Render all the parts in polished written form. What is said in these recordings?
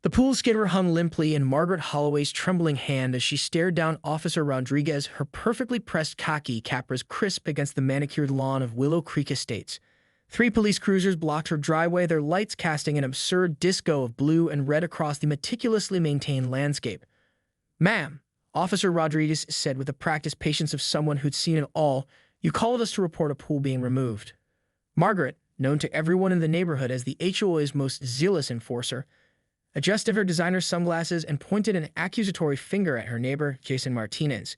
The pool skimmer hung limply in Margaret Holloway's trembling hand as she stared down Officer Rodriguez, her perfectly pressed khaki capras crisp against the manicured lawn of Willow Creek Estates. 3 police cruisers blocked her driveway, their lights casting an absurd disco of blue and red across the meticulously maintained landscape. "Ma'am," Officer Rodriguez said with the practiced patience of someone who'd seen it all, "you called us to report a pool being removed." Margaret, known to everyone in the neighborhood as the HOA's most zealous enforcer, adjusted her designer sunglasses and pointed an accusatory finger at her neighbor, Jason Martinez.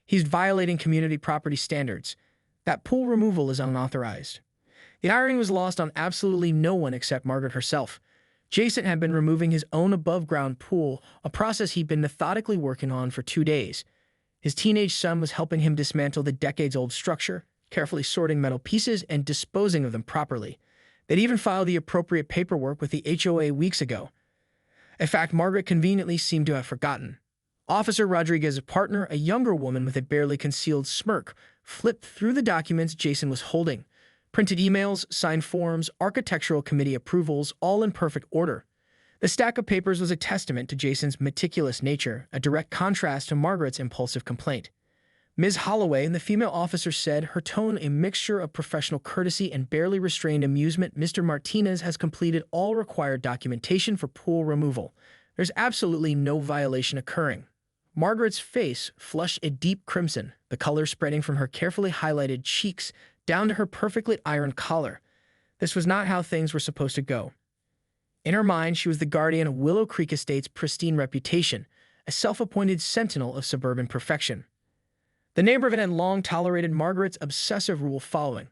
"He's violating community property standards. That pool removal is unauthorized." The irony was lost on absolutely no one except Margaret herself. Jason had been removing his own above-ground pool, a process he'd been methodically working on for 2 days. His teenage son was helping him dismantle the decades-old structure, carefully sorting metal pieces and disposing of them properly. They'd even filed the appropriate paperwork with the HOA weeks ago. A fact Margaret conveniently seemed to have forgotten. Officer Rodriguez's partner, a younger woman with a barely concealed smirk, flipped through the documents Jason was holding. Printed emails, signed forms, architectural committee approvals, all in perfect order. The stack of papers was a testament to Jason's meticulous nature, a direct contrast to Margaret's impulsive complaint. Ms. Holloway, the female officer said, her tone a mixture of professional courtesy and barely restrained amusement, "Mr. Martinez has completed all required documentation for pool removal. There's absolutely no violation occurring." Margaret's face flushed a deep crimson, the color spreading from her carefully highlighted cheeks down to her perfectly ironed collar. This was not how things were supposed to go. In her mind, she was the guardian of Willow Creek Estate's pristine reputation, a self-appointed sentinel of suburban perfection. The neighborhood had long tolerated Margaret's obsessive rule-following.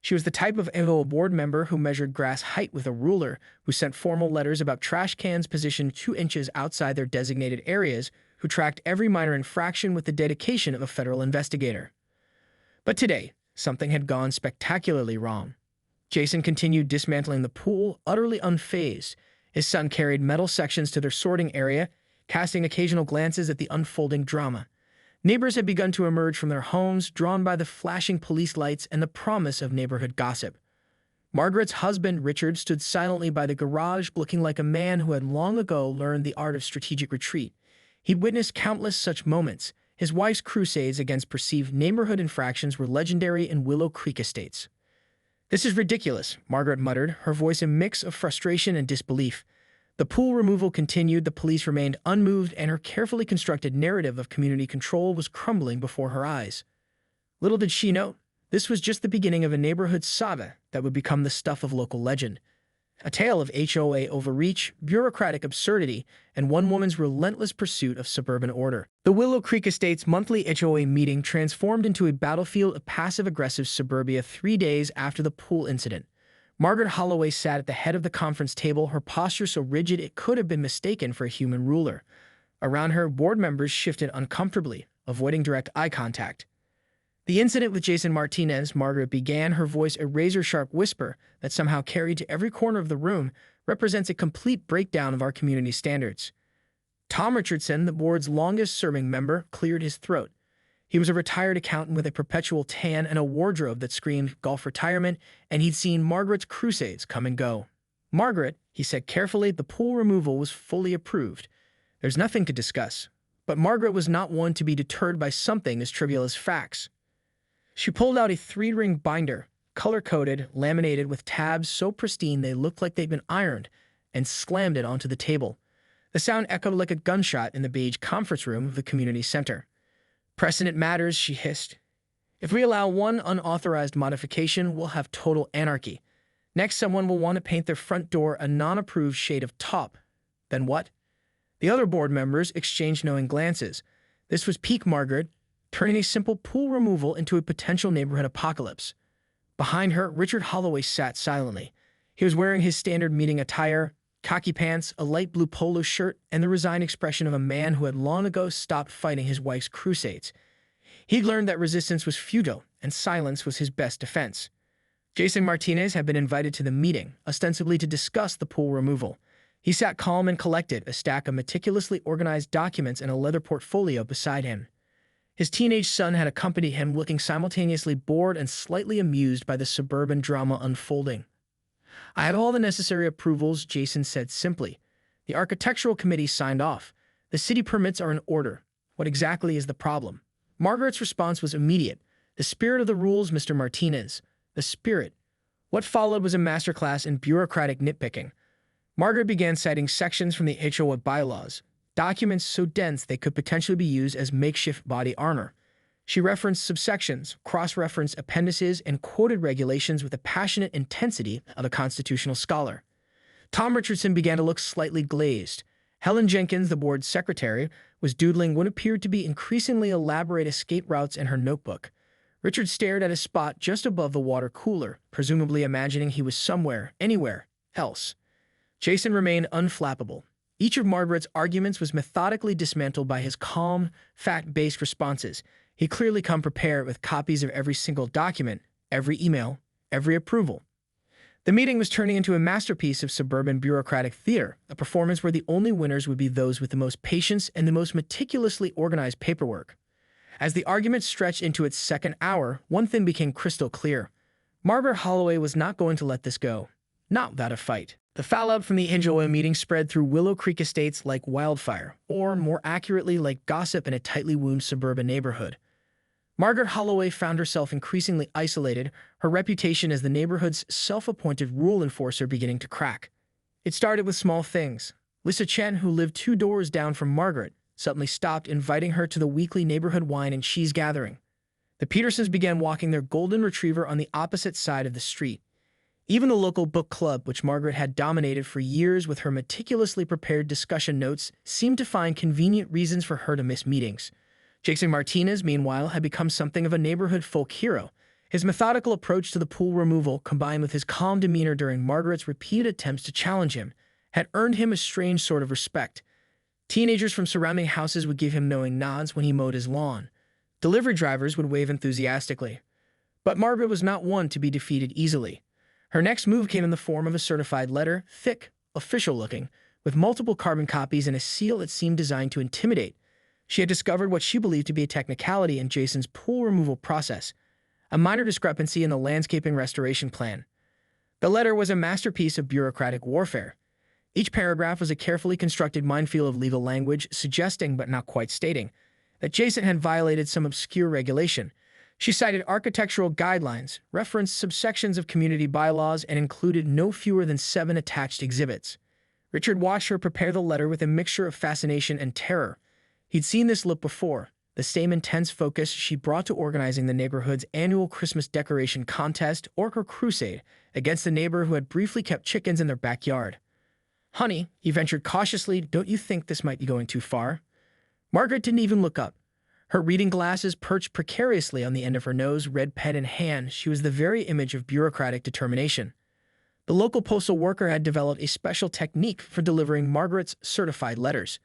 She was the type of HOA board member who measured grass height with a ruler, who sent formal letters about trash cans positioned 2 inches outside their designated areas, who tracked every minor infraction with the dedication of a federal investigator. But today, something had gone spectacularly wrong. Jason continued dismantling the pool, utterly unfazed. His son carried metal sections to their sorting area, casting occasional glances at the unfolding drama. Neighbors had begun to emerge from their homes, drawn by the flashing police lights and the promise of neighborhood gossip. Margaret's husband, Richard, stood silently by the garage, looking like a man who had long ago learned the art of strategic retreat. He'd witnessed countless such moments. His wife's crusades against perceived neighborhood infractions were legendary in Willow Creek Estates. "This is ridiculous," Margaret muttered, her voice a mix of frustration and disbelief. The pool removal continued, the police remained unmoved, and her carefully constructed narrative of community control was crumbling before her eyes. Little did she know, this was just the beginning of a neighborhood saga that would become the stuff of local legend. A tale of HOA overreach, bureaucratic absurdity, and one woman's relentless pursuit of suburban order. The Willow Creek Estate's monthly HOA meeting transformed into a battlefield of passive-aggressive suburbia 3 days after the pool incident. Margaret Holloway sat at the head of the conference table, her posture so rigid it could have been mistaken for a human ruler. Around her, board members shifted uncomfortably, avoiding direct eye contact. "The incident with Jason Martinez," Margaret began, her voice a razor-sharp whisper that somehow carried to every corner of the room, "represents a complete breakdown of our community standards." Tom Richardson, the board's longest-serving member, cleared his throat. He was a retired accountant with a perpetual tan and a wardrobe that screamed golf retirement, and he'd seen Margaret's crusades come and go. "Margaret," he said carefully, "the pool removal was fully approved. There's nothing to discuss." But Margaret was not one to be deterred by something as trivial as facts. She pulled out a 3-ring binder, color-coded, laminated with tabs so pristine they looked like they'd been ironed, and slammed it onto the table. The sound echoed like a gunshot in the beige conference room of the community center. "Precedent matters," she hissed. "If we allow one unauthorized modification, we'll have total anarchy. Next, someone will want to paint their front door a non-approved shade of taupe. Then what?" The other board members exchanged knowing glances. This was peak Margaret, turning a simple pool removal into a potential neighborhood apocalypse. Behind her, Richard Holloway sat silently. He was wearing his standard meeting attire, khaki pants, a light blue polo shirt, and the resigned expression of a man who had long ago stopped fighting his wife's crusades. He'd learned that resistance was futile, and silence was his best defense. Jason Martinez had been invited to the meeting, ostensibly to discuss the pool removal. He sat calm and collected, a stack of meticulously organized documents and a leather portfolio beside him. His teenage son had accompanied him, looking simultaneously bored and slightly amused by the suburban drama unfolding. "I have all the necessary approvals," Jason said simply. The architectural committee signed off. The city permits are in order. What exactly is the problem? Margaret's response was immediate. The spirit of the rules, Mr. Martinez. The spirit. What followed was a masterclass in bureaucratic nitpicking. Margaret began citing sections from the HOA bylaws, documents so dense they could potentially be used as makeshift body armor. She referenced subsections, cross-referenced appendices, and quoted regulations with the passionate intensity of a constitutional scholar. Tom Richardson began to look slightly glazed. Helen Jenkins, the board's secretary, was doodling what appeared to be increasingly elaborate escape routes in her notebook. Richard stared at a spot just above the water cooler, presumably imagining he was somewhere, anywhere else. Jason remained unflappable. Each of Margaret's arguments was methodically dismantled by his calm, fact-based responses. He clearly come prepared with copies of every single document, every email, every approval. The meeting was turning into a masterpiece of suburban bureaucratic theater, a performance where the only winners would be those with the most patience and the most meticulously organized paperwork. As the argument stretched into its second hour, one thing became crystal clear. Margaret Holloway was not going to let this go. Not without a fight. The fallout from the HOA meeting spread through Willow Creek Estates like wildfire, or more accurately like gossip in a tightly wound suburban neighborhood. Margaret Holloway found herself increasingly isolated, her reputation as the neighborhood's self-appointed rule enforcer beginning to crack. It started with small things. Lisa Chen, who lived 2 doors down from Margaret, suddenly stopped inviting her to the weekly neighborhood wine and cheese gathering. The Petersons began walking their golden retriever on the opposite side of the street. Even the local book club, which Margaret had dominated for years with her meticulously prepared discussion notes, seemed to find convenient reasons for her to miss meetings. Jason Martinez, meanwhile, had become something of a neighborhood folk hero. His methodical approach to the pool removal, combined with his calm demeanor during Margaret's repeated attempts to challenge him, had earned him a strange sort of respect. Teenagers from surrounding houses would give him knowing nods when he mowed his lawn. Delivery drivers would wave enthusiastically. But Margaret was not one to be defeated easily. Her next move came in the form of a certified letter, thick, official-looking, with multiple carbon copies and a seal that seemed designed to intimidate. She had discovered what she believed to be a technicality in Jason's pool removal process, a minor discrepancy in the landscaping restoration plan. The letter was a masterpiece of bureaucratic warfare. Each paragraph was a carefully constructed minefield of legal language, suggesting, but not quite stating, that Jason had violated some obscure regulation. She cited architectural guidelines, referenced subsections of community bylaws, and included no fewer than 7 attached exhibits. Richard watched her prepare the letter with a mixture of fascination and terror. He'd seen this look before, the same intense focus she brought to organizing the neighborhood's annual Christmas decoration contest or her crusade against the neighbor who had briefly kept chickens in their backyard. "Honey," he ventured cautiously, "don't you think this might be going too far?" Margaret didn't even look up. Her reading glasses perched precariously on the end of her nose, red pen in hand. She was the very image of bureaucratic determination. The local postal worker had developed a special technique for delivering Margaret's certified letters.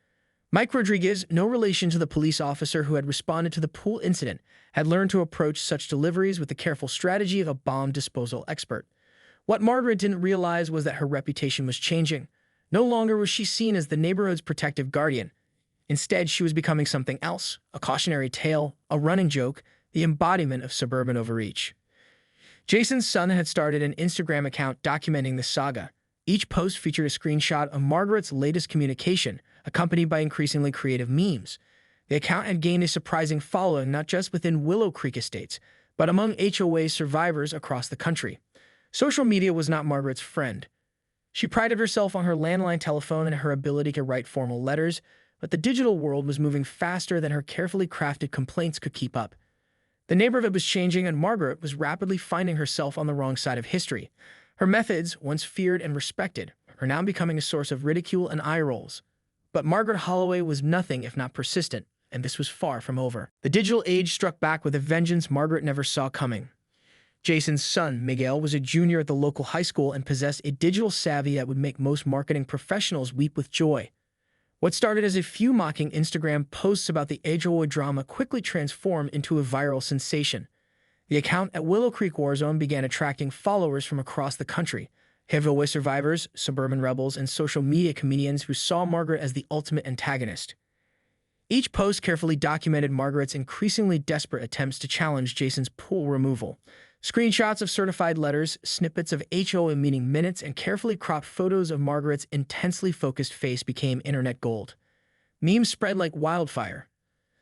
Mike Rodriguez, no relation to the police officer who had responded to the pool incident, had learned to approach such deliveries with the careful strategy of a bomb disposal expert. What Margaret didn't realize was that her reputation was changing. No longer was she seen as the neighborhood's protective guardian. Instead, she was becoming something else, a cautionary tale, a running joke, the embodiment of suburban overreach. Jason's son had started an Instagram account documenting the saga. Each post featured a screenshot of Margaret's latest communication, accompanied by increasingly creative memes. The account had gained a surprising following not just within Willow Creek Estates, but among HOA survivors across the country. Social media was not Margaret's friend. She prided herself on her landline telephone and her ability to write formal letters, but the digital world was moving faster than her carefully crafted complaints could keep up. The neighborhood was changing, and Margaret was rapidly finding herself on the wrong side of history. Her methods, once feared and respected, are now becoming a source of ridicule and eye rolls. But Margaret Holloway was nothing if not persistent, and this was far from over. The digital age struck back with a vengeance Margaret never saw coming. Jason's son, Miguel, was a junior at the local high school and possessed a digital savvy that would make most marketing professionals weep with joy. What started as a few mocking Instagram posts about the HOA drama quickly transformed into a viral sensation. The account at Willow Creek Warzone began attracting followers from across the country, HOA survivors, suburban rebels, and social media comedians who saw Margaret as the ultimate antagonist. Each post carefully documented Margaret's increasingly desperate attempts to challenge Jason's pool removal. Screenshots of certified letters, snippets of HOA meeting minutes, and carefully cropped photos of Margaret's intensely focused face became internet gold. Memes spread like wildfire.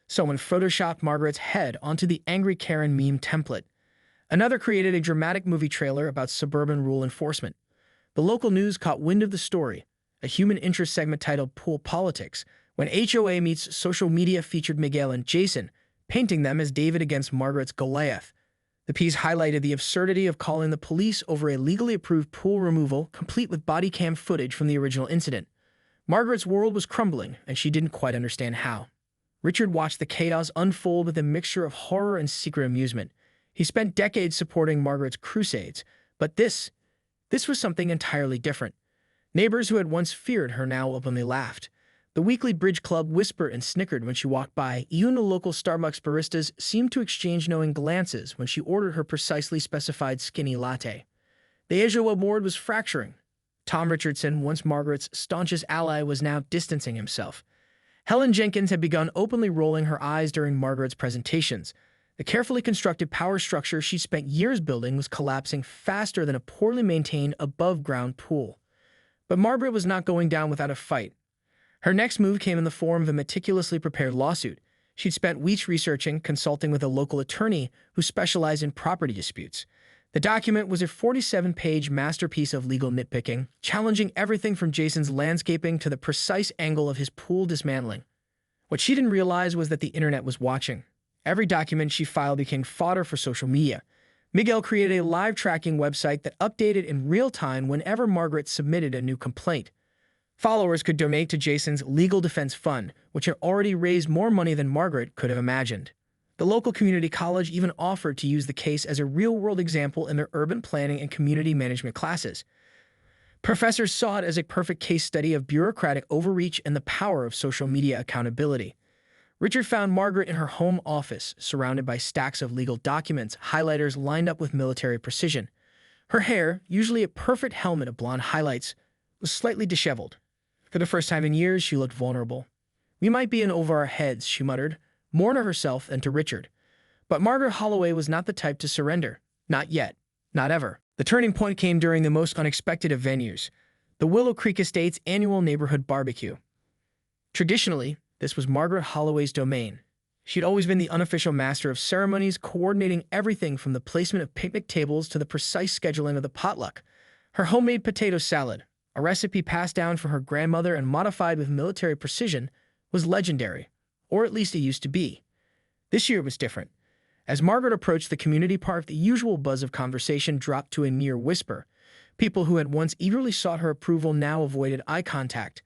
Someone photoshopped Margaret's head onto the Angry Karen meme template. Another created a dramatic movie trailer about suburban rule enforcement. The local news caught wind of the story. A human interest segment titled Pool Politics, when HOA meets social media, featured Miguel and Jason, painting them as David against Margaret's Goliath. The piece highlighted the absurdity of calling the police over a legally approved pool removal, complete with body cam footage from the original incident. Margaret's world was crumbling, and she didn't quite understand how. Richard watched the chaos unfold with a mixture of horror and secret amusement. He spent decades supporting Margaret's crusades, but this was something entirely different. Neighbors who had once feared her now openly laughed. The weekly bridge club whispered and snickered when she walked by. Even the local Starbucks baristas seemed to exchange knowing glances when she ordered her precisely specified skinny latte. The HOA board was fracturing. Tom Richardson, once Margaret's staunchest ally, was now distancing himself. Helen Jenkins had begun openly rolling her eyes during Margaret's presentations. The carefully constructed power structure she spent years building was collapsing faster than a poorly maintained above-ground pool. But Margaret was not going down without a fight. Her next move came in the form of a meticulously prepared lawsuit. She'd spent weeks researching, consulting with a local attorney who specialized in property disputes. The document was a 47-page masterpiece of legal nitpicking, challenging everything from Jason's landscaping to the precise angle of his pool dismantling. What she didn't realize was that the internet was watching. Every document she filed became fodder for social media. Miguel created a live tracking website that updated in real time whenever Margaret submitted a new complaint. Followers could donate to Jason's legal defense fund, which had already raised more money than Margaret could have imagined. The local community college even offered to use the case as a real-world example in their urban planning and community management classes. Professors saw it as a perfect case study of bureaucratic overreach and the power of social media accountability. Richard found Margaret in her home office, surrounded by stacks of legal documents, highlighters lined up with military precision. Her hair, usually a perfect helmet of blonde highlights, was slightly disheveled. For the first time in years, she looked vulnerable. "We might be in over our heads," she muttered, more to herself than to Richard. But Margaret Holloway was not the type to surrender. Not yet. Not ever. The turning point came during the most unexpected of venues, the Willow Creek Estate's annual neighborhood barbecue. Traditionally, this was Margaret Holloway's domain. She'd always been the unofficial master of ceremonies, coordinating everything from the placement of picnic tables to the precise scheduling of the potluck. Her homemade potato salad, a recipe passed down from her grandmother and modified with military precision, was legendary. Or at least it used to be. This year was different. As Margaret approached the community park, the usual buzz of conversation dropped to a mere whisper. People who had once eagerly sought her approval now avoided eye contact.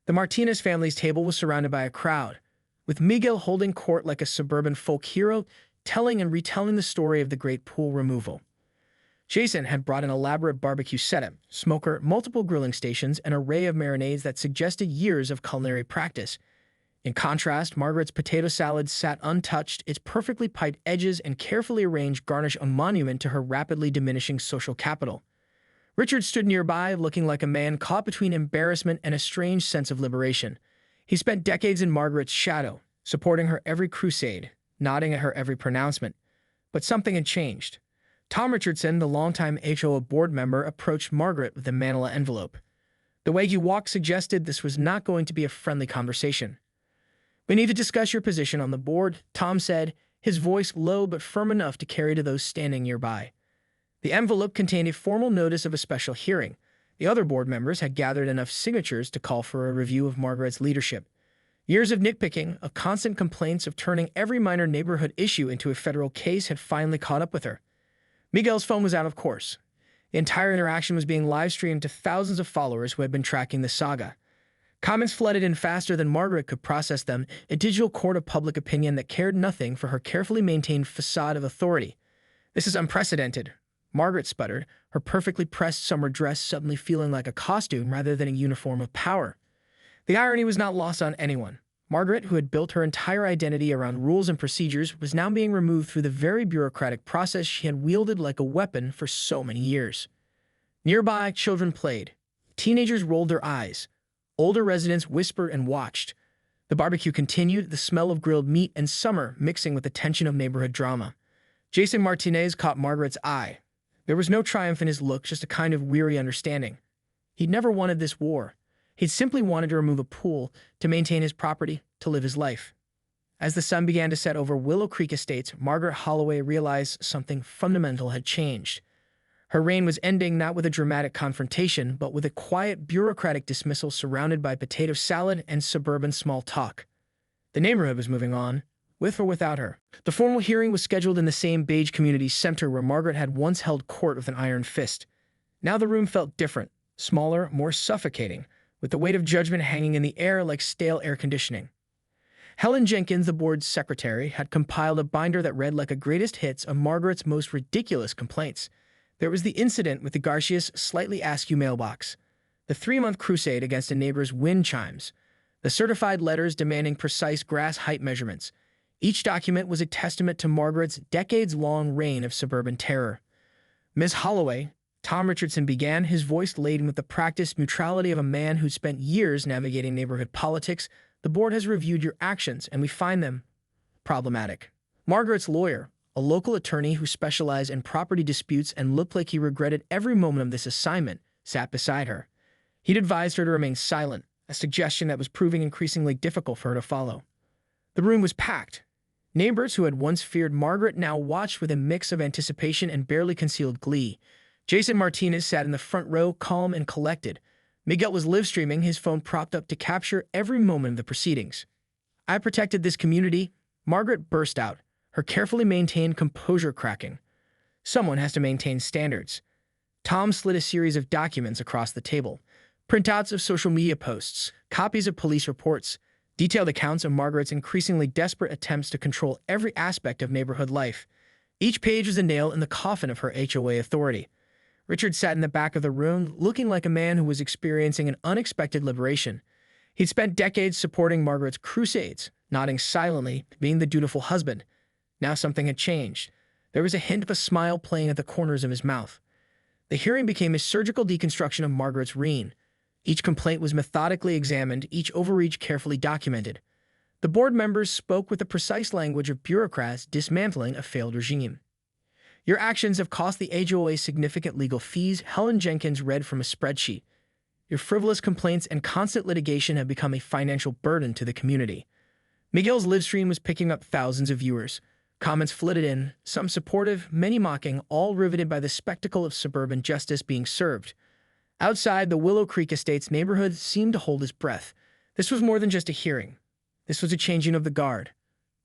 The Martinez family's table was surrounded by a crowd, with Miguel holding court like a suburban folk hero, telling and retelling the story of the great pool removal. Jason had brought an elaborate barbecue setup, smoker, multiple grilling stations, and an array of marinades that suggested years of culinary practice. In contrast, Margaret's potato salad sat untouched, its perfectly piped edges and carefully arranged garnish a monument to her rapidly diminishing social capital. Richard stood nearby, looking like a man caught between embarrassment and a strange sense of liberation. He spent decades in Margaret's shadow, supporting her every crusade, nodding at her every pronouncement. But something had changed. Tom Richardson, the longtime HOA board member, approached Margaret with a manila envelope. The way he walked suggested this was not going to be a friendly conversation. "We need to discuss your position on the board," Tom said, his voice low but firm enough to carry to those standing nearby. The envelope contained a formal notice of a special hearing. The other board members had gathered enough signatures to call for a review of Margaret's leadership. Years of nitpicking, of constant complaints, of turning every minor neighborhood issue into a federal case had finally caught up with her. Miguel's phone was out of course. The entire interaction was being live-streamed to thousands of followers who had been tracking the saga. Comments flooded in faster than Margaret could process them, a digital court of public opinion that cared nothing for her carefully maintained facade of authority. "This is unprecedented," Margaret sputtered, her perfectly pressed summer dress suddenly feeling like a costume rather than a uniform of power. The irony was not lost on anyone. Margaret, who had built her entire identity around rules and procedures, was now being removed through the very bureaucratic process she had wielded like a weapon for so many years. Nearby, children played. Teenagers rolled their eyes. Older residents whispered and watched. The barbecue continued, the smell of grilled meat and summer mixing with the tension of neighborhood drama. Jason Martinez caught Margaret's eye. There was no triumph in his look, just a kind of weary understanding. He'd never wanted this war. He'd simply wanted to remove a pool, to maintain his property, to live his life. As the sun began to set over Willow Creek Estates, Margaret Holloway realized something fundamental had changed. Her reign was ending not with a dramatic confrontation, but with a quiet, bureaucratic dismissal surrounded by potato salad and suburban small talk. The neighborhood was moving on, with or without her. The formal hearing was scheduled in the same beige community center where Margaret had once held court with an iron fist. Now the room felt different, smaller, more suffocating, with the weight of judgment hanging in the air like stale air conditioning. Helen Jenkins, the board's secretary, had compiled a binder that read like a greatest hits of Margaret's most ridiculous complaints. There was the incident with the Garcia's slightly askew mailbox, the 3-month crusade against a neighbor's wind chimes, the certified letters demanding precise grass height measurements. Each document was a testament to Margaret's decades-long reign of suburban terror. Ms. Holloway, Tom Richardson began, his voice laden with the practiced neutrality of a man who'd spent years navigating neighborhood politics. The board has reviewed your actions, and we find them problematic. Margaret's lawyer, a local attorney who specialized in property disputes and looked like he regretted every moment of this assignment, sat beside her. He'd advised her to remain silent, a suggestion that was proving increasingly difficult for her to follow. The room was packed. Neighbors who had once feared Margaret now watched with a mix of anticipation and barely concealed glee. Jason Martinez sat in the front row, calm and collected. Miguel was live-streaming, his phone propped up to capture every moment of the proceedings. "I protected this community," Margaret burst out, her carefully maintained composure cracking. "Someone has to maintain standards." Tom slid a series of documents across the table. Printouts of social media posts, copies of police reports, detailed accounts of Margaret's increasingly desperate attempts to control every aspect of neighborhood life. Each page was a nail in the coffin of her HOA authority. Richard sat in the back of the room, looking like a man who was experiencing an unexpected liberation. He'd spent decades supporting Margaret's crusades, nodding silently, being the dutiful husband. Now something had changed. There was a hint of a smile playing at the corners of his mouth. The hearing became a surgical deconstruction of Margaret's reign. Each complaint was methodically examined, each overreach carefully documented. The board members spoke with the precise language of bureaucrats dismantling a failed regime. "Your actions have cost the HOA significant legal fees," Helen Jenkins read from a spreadsheet. "Your frivolous complaints and constant litigation have become a financial burden to the community." Miguel's live stream was picking up thousands of viewers. Comments flooded in, some supportive, many mocking, all riveted by the spectacle of suburban justice being served. Outside, the Willow Creek Estates neighborhood seemed to hold its breath. This was more than just a hearing. This was a changing of the guard.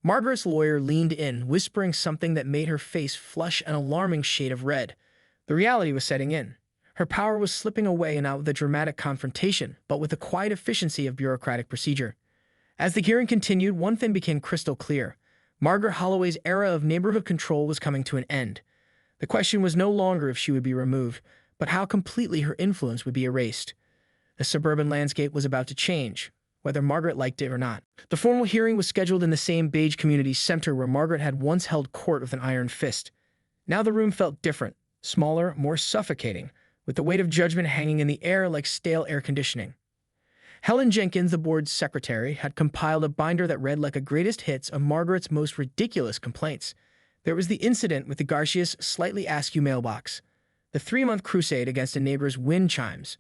Margaret's lawyer leaned in, whispering something that made her face flush an alarming shade of red. The reality was setting in. Her power was slipping away, and not with a dramatic confrontation, but with the quiet efficiency of bureaucratic procedure. As the hearing continued, one thing became crystal clear. Margaret Holloway's era of neighborhood control was coming to an end. The question was no longer if she would be removed, but how completely her influence would be erased. The suburban landscape was about to change, whether Margaret liked it or not. The formal hearing was scheduled in the same beige community center where Margaret had once held court with an iron fist. Now the room felt different, smaller, more suffocating, with the weight of judgment hanging in the air like stale air conditioning. Helen Jenkins, the board's secretary, had compiled a binder that read like a greatest hits of Margaret's most ridiculous complaints. There was the incident with the Garcia's slightly askew mailbox, the 3-month crusade against a neighbor's wind chimes,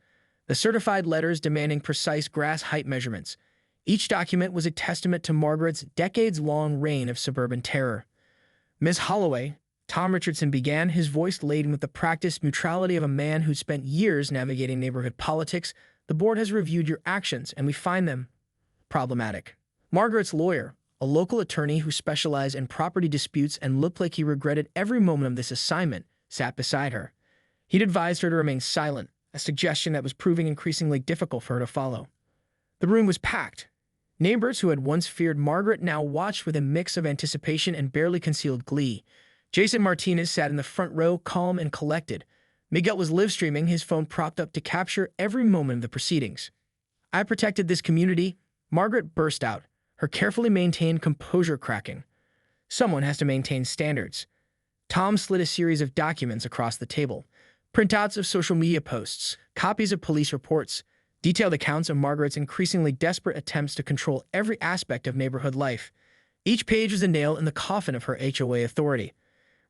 the certified letters demanding precise grass height measurements. Each document was a testament to Margaret's decades-long reign of suburban terror. "Ms. Holloway," Tom Richardson began, his voice laden with the practiced neutrality of a man who'd spent years navigating neighborhood politics. "The board has reviewed your actions, and we find them problematic." Margaret's lawyer, a local attorney who specialized in property disputes and looked like he regretted every moment of this assignment, sat beside her. He'd advised her to remain silent, a suggestion that was proving increasingly difficult for her to follow. The room was packed. Neighbors who had once feared Margaret now watched with a mix of anticipation and barely concealed glee. Jason Martinez sat in the front row, calm and collected. Miguel was live-streaming, his phone propped up to capture every moment of the proceedings. "I protected this community," Margaret burst out, her carefully maintained composure cracking. "Someone has to maintain standards." Tom slid a series of documents across the table. Printouts of social media posts, copies of police reports, detailed accounts of Margaret's increasingly desperate attempts to control every aspect of neighborhood life. Each page was a nail in the coffin of her HOA authority.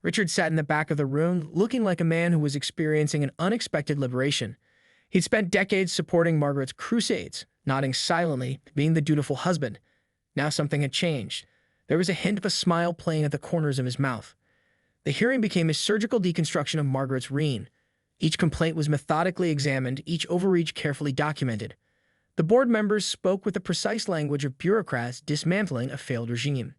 Richard sat in the back of the room, looking like a man who was experiencing an unexpected liberation. He'd spent decades supporting Margaret's crusades, nodding silently, being the dutiful husband. Now something had changed. There was a hint of a smile playing at the corners of his mouth. The hearing became a surgical deconstruction of Margaret's reign. Each complaint was methodically examined, each overreach carefully documented. The board members spoke with the precise language of bureaucrats dismantling a failed regime.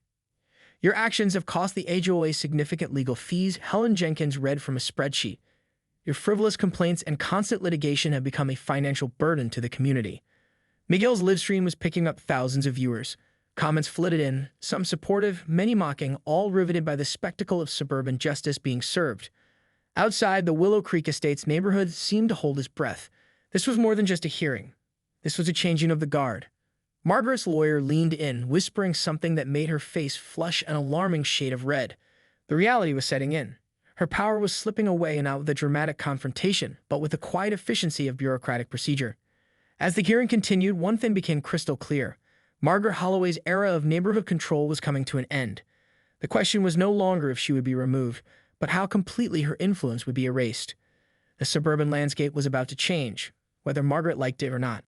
Your actions have cost the HOA significant legal fees, Helen Jenkins read from a spreadsheet. Your frivolous complaints and constant litigation have become a financial burden to the community. Miguel's live stream was picking up thousands of viewers. Comments flooded in, some supportive, many mocking, all riveted by the spectacle of suburban justice being served. Outside the Willow Creek Estates neighborhood seemed to hold his breath. This was more than just a hearing. This was a changing of the guard. Margaret's lawyer leaned in, whispering something that made her face flush an alarming shade of red. The reality was setting in. Her power was slipping away, and not with a dramatic confrontation, but with the quiet efficiency of bureaucratic procedure. As the hearing continued, one thing became crystal clear. Margaret Holloway's era of neighborhood control was coming to an end. The question was no longer if she would be removed, but how completely her influence would be erased. The suburban landscape was about to change, whether Margaret liked it or not.